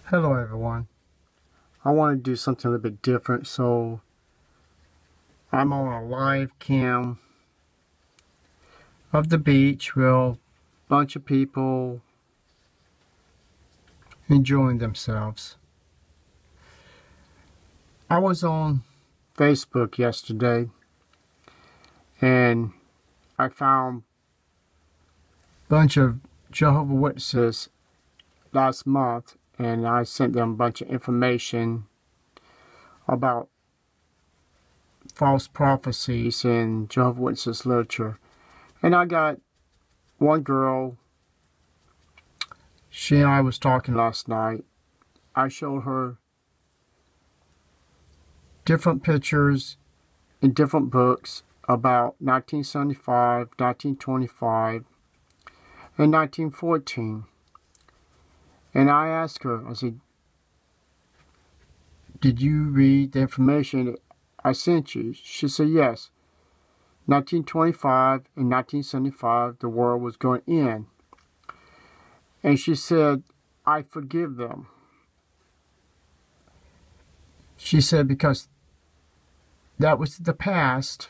Hello everyone. I want to do something a little bit different, so I'm on a live cam of the beach with a bunch of people enjoying themselves. I was on Facebook yesterday and I found a bunch of Jehovah's Witnesses last month, and I sent them a bunch of information about false prophecies in Jehovah's Witnesses literature. And I got one girl, she and I was talking last night. I showed her different pictures in different books about 1975, 1925, and 1914. And I asked her, I said, did you read the information that I sent you? She said, yes. 1925 and 1975, the world was going to end. And she said, I forgive them. She said, because that was the past,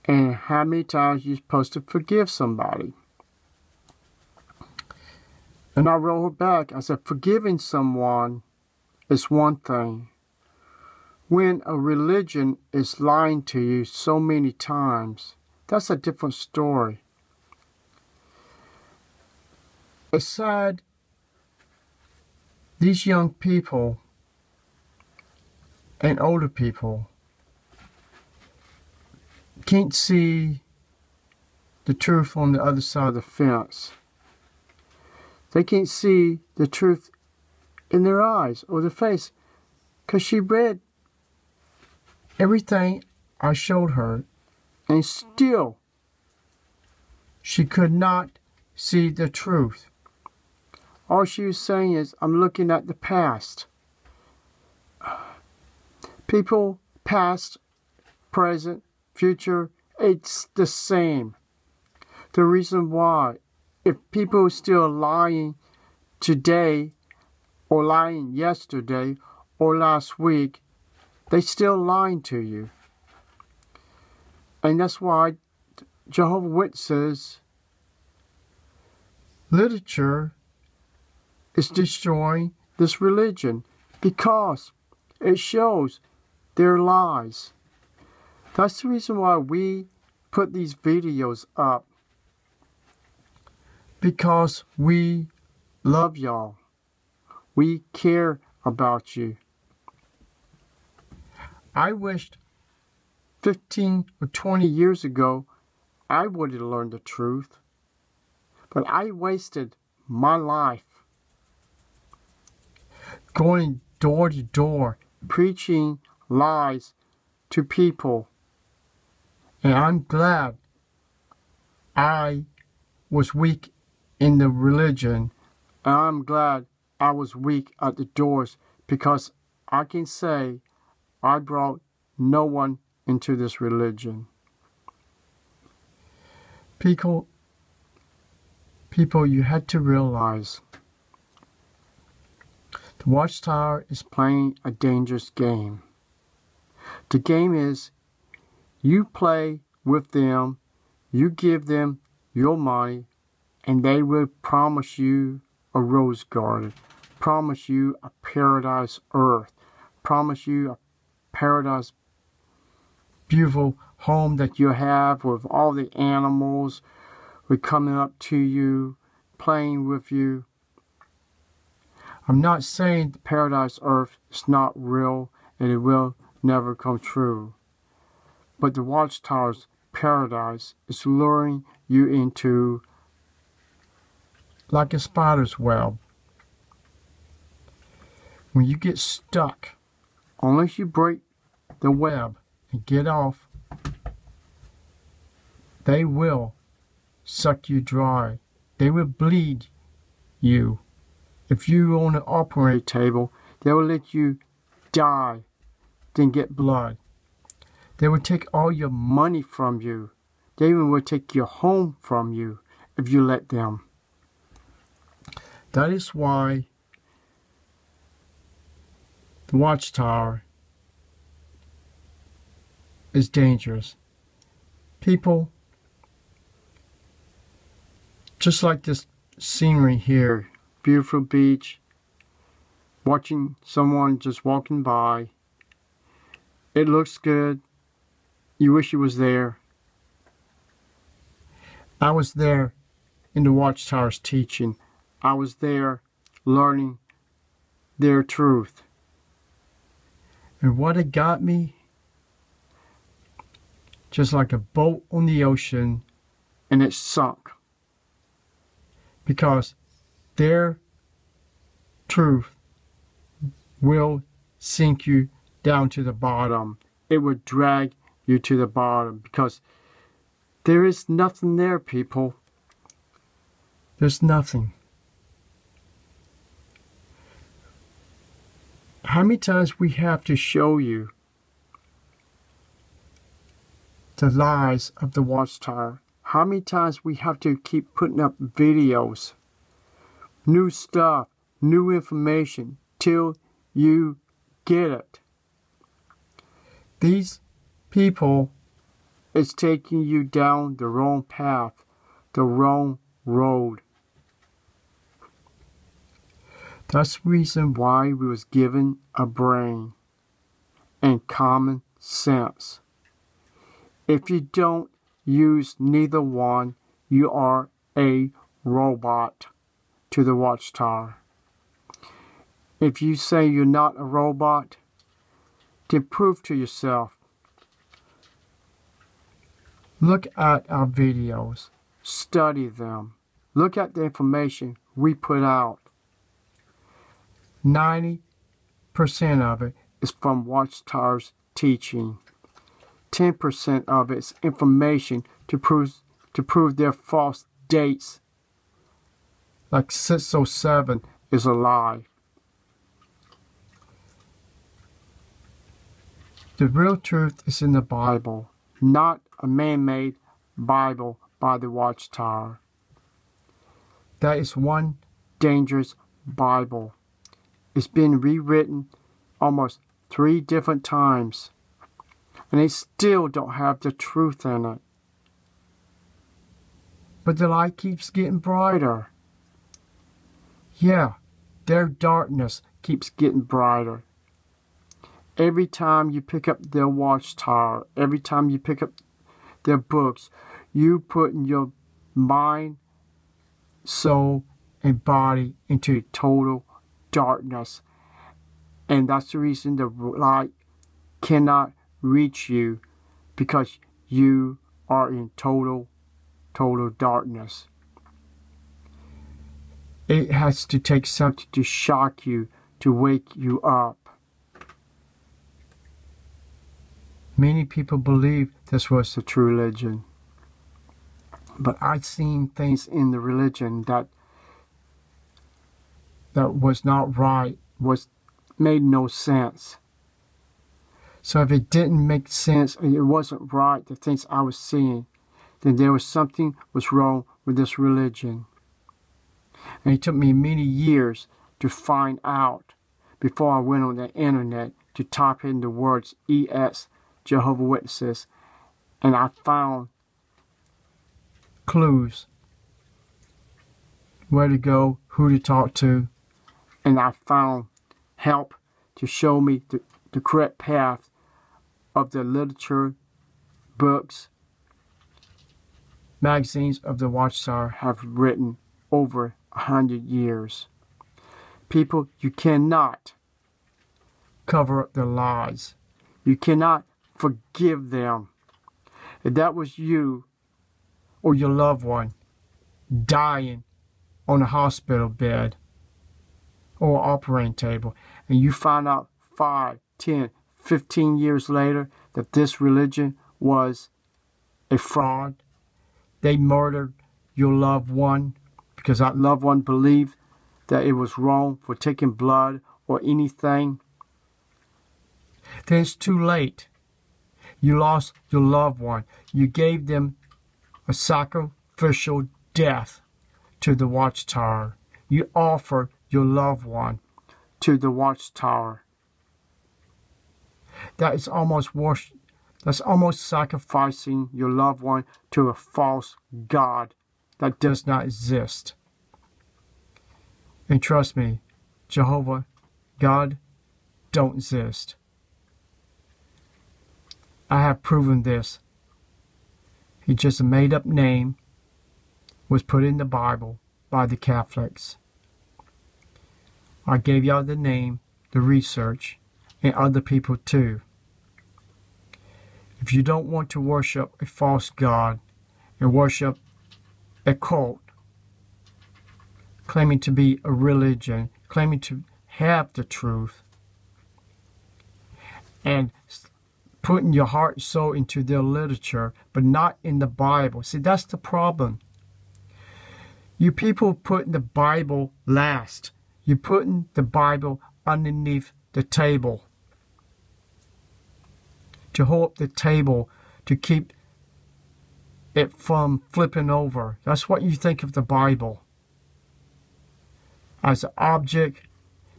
and how many times you're supposed to forgive somebody. And I wrote her back, I said, forgiving someone is one thing. When a religion is lying to you so many times, that's a different story. It's sad these young people and older people can't see the truth on the other side of the fence. They can't see the truth in their eyes or their face, because she read everything I showed her, and still she could not see the truth. All she was saying is, I'm looking at the past. People, past, present, future, it's the same. The reason why, if people are still lying today, or lying yesterday, or last week, they still lying to you. And that's why Jehovah's Witnesses literature is destroying this religion, because it shows their lies. That's the reason why we put these videos up, because we love y'all. We care about you. I wished 15 or 20 years ago I would have learned the truth, but I wasted my life going door to door, preaching lies to people. And I'm glad I was weak in the religion, and I'm glad I was weak at the doors, because I can say I brought no one into this religion. People, you had to realize the Watchtower is playing a dangerous game. The game is, you play with them, you give them your money, and they will promise you a rose garden, promise you a paradise earth, promise you a paradise beautiful home that you have with all the animals coming up to you, playing with you. I'm not saying the paradise earth is not real and it will never come true. But the Watchtower's paradise is luring you into like a spider's web. When you get stuck, unless you break the web and get off, they will suck you dry. They will bleed you. If you're on an operating table, they will let you die, then get blood. They will take all your money from you. They even will take your home from you if you let them. That is why The Watchtower is dangerous. People, just like this scenery here, beautiful beach, watching someone just walking by. It looks good. You wish you was there. I was there in the Watchtower's teaching. I was there learning their truth. And what it got me, just like a boat on the ocean, and it sunk. Because their truth will sink you down to the bottom. It would drag you to the bottom because there is nothing there, people. There's nothing. How many times we have to show you the lies of the Watchtower? How many times we have to keep putting up videos, new stuff, new information, till you get it? These people is taking you down the wrong path, the wrong road. That's the reason why we was given a brain and common sense. If you don't use neither one, you are a robot to the Watchtower. If you say you're not a robot, then prove to yourself. Look at our videos. Study them. Look at the information we put out. 90% of it is from Watchtower's teaching. 10% of it is information to prove their false dates. Like 607 is a lie. The real truth is in the Bible, not a man-made Bible by the Watchtower. That is one dangerous Bible. It's been rewritten almost 3 different times, and they still don't have the truth in it. But the light keeps getting brighter. Yeah, their darkness keeps getting brighter. Every time you pick up their Watchtower, every time you pick up their books, you put in your mind, soul, and body into total darkness. And that's the reason the light cannot reach you, because you are in total darkness. It has to take something to shock you, to wake you up. Many people believe this was the true religion. But I've seen things in the religion that was not right, made no sense. So if it didn't make sense, and it wasn't right, the things I was seeing, then there was something was wrong with this religion. And it took me many years to find out before I went on the internet to type in the words EX, Jehovah's Witnesses, and I found clues, where to go, who to talk to, and I found help to show me the correct path of the literature, books, magazines of the Watchtower have written over 100 years. People, you cannot cover up their lies. You cannot forgive them. If that was you or your loved one dying on a hospital bed or operating table, and you find out 5, 10, 15 years later that this religion was a fraud, they murdered your loved one because that loved one believed that it was wrong for taking blood or anything, then it's too late. You lost your loved one. You gave them a sacrificial death to the Watchtower. You offer your loved one to the Watchtower. That is almost worse. That's almost sacrificing your loved one to a false god that does not exist. And trust me, Jehovah, God, don't exist. I have proven this. He just a made-up name was put in the Bible by the Catholics. I gave y'all the name, the research, and other people too. If you don't want to worship a false god and worship a cult, claiming to be a religion, claiming to have the truth, and putting your heart and soul into their literature, but not in the Bible. See, that's the problem. You people putting the Bible last. You're putting the Bible underneath the table. To hold up the table, to keep it from flipping over. That's what you think of the Bible. As an object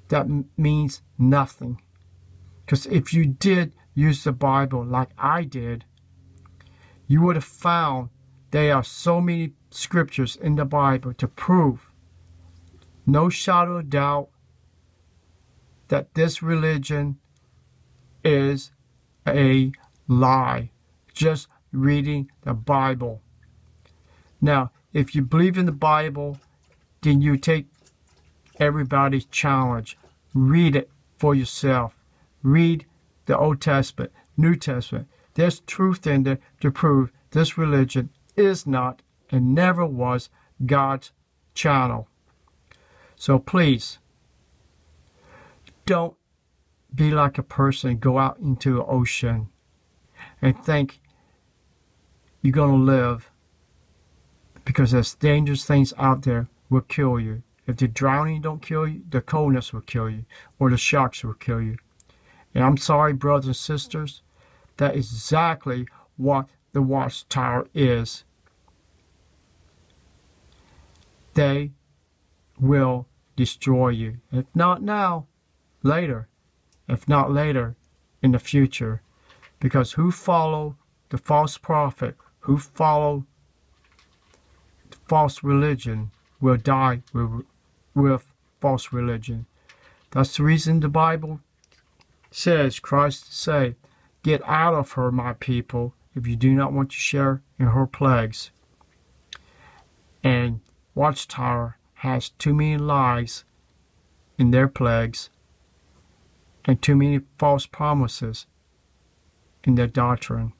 that means nothing. Because if you did use the Bible like I did, you would have found there are so many scriptures in the Bible to prove, no shadow of doubt, that this religion is a lie. Just reading the Bible. Now, if you believe in the Bible, then you take everybody's challenge. Read it for yourself. Read the Old Testament, New Testament. There's truth in there to prove this religion is not and never was God's channel. So please, don't be like a person, go out into the ocean and think you're going to live, because there's dangerous things out there will kill you. If the drowning don't kill you, the coldness will kill you, or the sharks will kill you. And I'm sorry, brothers and sisters, that is exactly what the Watchtower is. They will destroy you. If not now, later. If not later, in the future. Because who follow the false prophet, who follow the false religion, will die with false religion. That's the reason the Bible says, Christ say, get out of her, my people, if you do not want to share in her plagues. And Watchtower has too many lies in their plagues and too many false promises in their doctrine.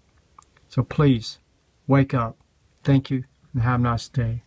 So please, wake up. Thank you, and have a nice day.